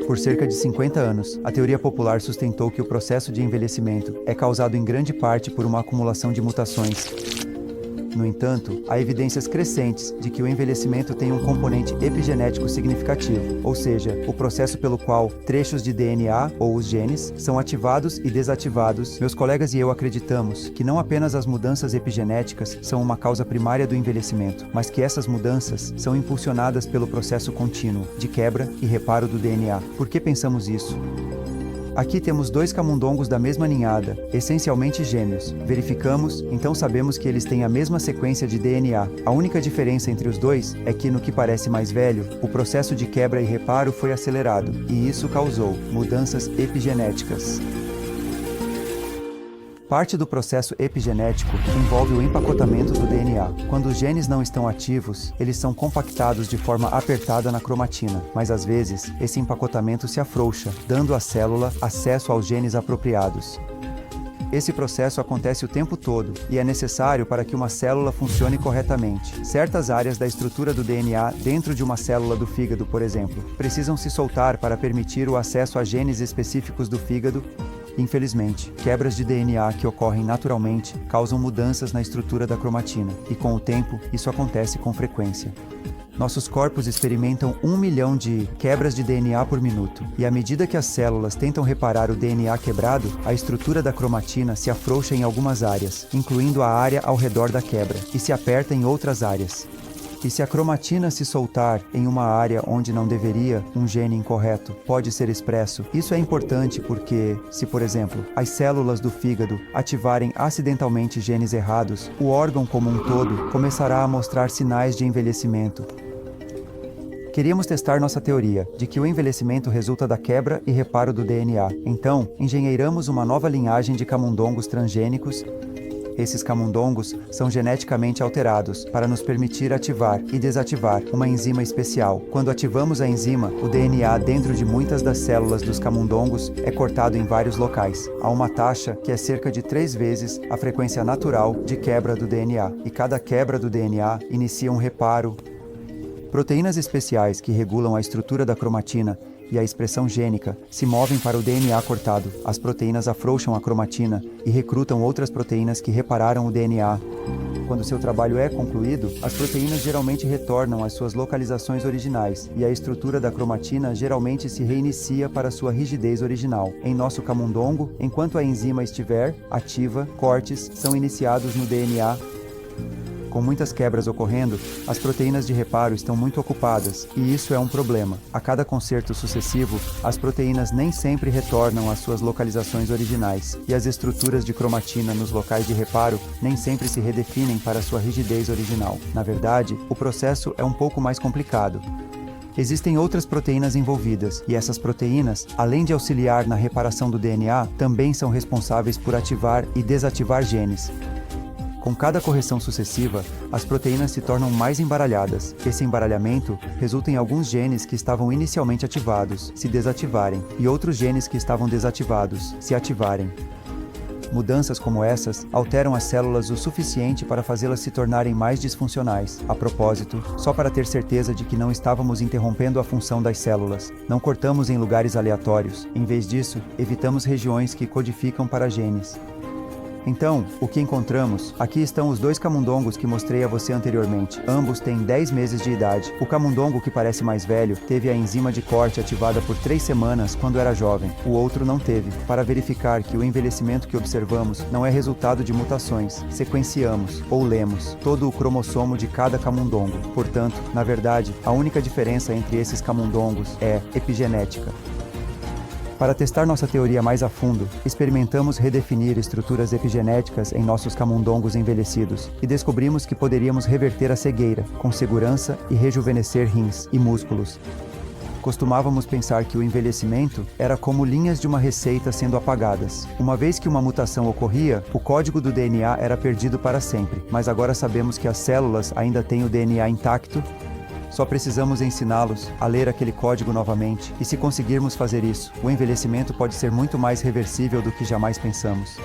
Por cerca de 50 anos, a teoria popular sustentou que o processo de envelhecimento é causado em grande parte por uma acumulação de mutações. No entanto, há evidências crescentes de que o envelhecimento tem um componente epigenético significativo, ou seja, o processo pelo qual trechos de DNA, ou os genes, são ativados e desativados. Meus colegas e eu acreditamos que não apenas as mudanças epigenéticas são uma causa primária do envelhecimento, mas que essas mudanças são impulsionadas pelo processo contínuo de quebra e reparo do DNA. Por que pensamos isso? Aqui temos dois camundongos da mesma ninhada, essencialmente gêmeos. Verificamos, então sabemos que eles têm a mesma sequência de DNA. A única diferença entre os dois é que, no que parece mais velho, o processo de quebra e reparo foi acelerado, e isso causou mudanças epigenéticas. Parte do processo epigenético envolve o empacotamento do DNA. Quando os genes não estão ativos, eles são compactados de forma apertada na cromatina, mas às vezes esse empacotamento se afrouxa, dando à célula acesso aos genes apropriados. Esse processo acontece o tempo todo e é necessário para que uma célula funcione corretamente. Certas áreas da estrutura do DNA dentro de uma célula do fígado, por exemplo, precisam se soltar para permitir o acesso a genes específicos do fígado. Infelizmente, quebras de DNA que ocorrem naturalmente causam mudanças na estrutura da cromatina, e com o tempo, isso acontece com frequência. Nossos corpos experimentam 1 milhão de quebras de DNA por minuto, e à medida que as células tentam reparar o DNA quebrado, a estrutura da cromatina se afrouxa em algumas áreas, incluindo a área ao redor da quebra, e se aperta em outras áreas. E se a cromatina se soltar em uma área onde não deveria, um gene incorreto pode ser expresso. Isso é importante porque, se por exemplo, as células do fígado ativarem acidentalmente genes errados, o órgão como um todo começará a mostrar sinais de envelhecimento. Queríamos testar nossa teoria de que o envelhecimento resulta da quebra e reparo do DNA. Então, engenheiramos uma nova linhagem de camundongos transgênicos. Esses camundongos são geneticamente alterados para nos permitir ativar e desativar uma enzima especial. Quando ativamos a enzima, o DNA dentro de muitas das células dos camundongos é cortado em vários locais. Há uma taxa que é cerca de 3 vezes a frequência natural de quebra do DNA. E cada quebra do DNA inicia um reparo. Proteínas especiais que regulam a estrutura da cromatina e a expressão gênica se movem para o DNA cortado. As proteínas afrouxam a cromatina e recrutam outras proteínas que repararam o DNA. Quando seu trabalho é concluído, as proteínas geralmente retornam às suas localizações originais e a estrutura da cromatina geralmente se reinicia para sua rigidez original. Em nosso camundongo, enquanto a enzima estiver ativa, cortes são iniciados no DNA. Com muitas quebras ocorrendo, as proteínas de reparo estão muito ocupadas, e isso é um problema. A cada concerto sucessivo, as proteínas nem sempre retornam às suas localizações originais, e as estruturas de cromatina nos locais de reparo nem sempre se redefinem para sua rigidez original. Na verdade, o processo é um pouco mais complicado. Existem outras proteínas envolvidas, e essas proteínas, além de auxiliar na reparação do DNA, também são responsáveis por ativar e desativar genes. Com cada correção sucessiva, as proteínas se tornam mais embaralhadas. Esse embaralhamento resulta em alguns genes que estavam inicialmente ativados se desativarem, e outros genes que estavam desativados se ativarem. Mudanças como essas alteram as células o suficiente para fazê-las se tornarem mais disfuncionais. A propósito, só para ter certeza de que não estávamos interrompendo a função das células, não cortamos em lugares aleatórios. Em vez disso, evitamos regiões que codificam para genes. Então, o que encontramos? Aqui estão os dois camundongos que mostrei a você anteriormente. Ambos têm 10 meses de idade. O camundongo que parece mais velho teve a enzima de corte ativada por 3 semanas quando era jovem. O outro não teve. Para verificar que o envelhecimento que observamos não é resultado de mutações, sequenciamos, ou lemos, todo o cromossomo de cada camundongo. Portanto, na verdade, a única diferença entre esses camundongos é epigenética. Para testar nossa teoria mais a fundo, experimentamos redefinir estruturas epigenéticas em nossos camundongos envelhecidos e descobrimos que poderíamos reverter a cegueira, com segurança, e rejuvenescer rins e músculos. Costumávamos pensar que o envelhecimento era como linhas de uma receita sendo apagadas. Uma vez que uma mutação ocorria, o código do DNA era perdido para sempre, mas agora sabemos que as células ainda têm o DNA intacto. Só precisamos ensiná-los a ler aquele código novamente, e se conseguirmos fazer isso, o envelhecimento pode ser muito mais reversível do que jamais pensamos.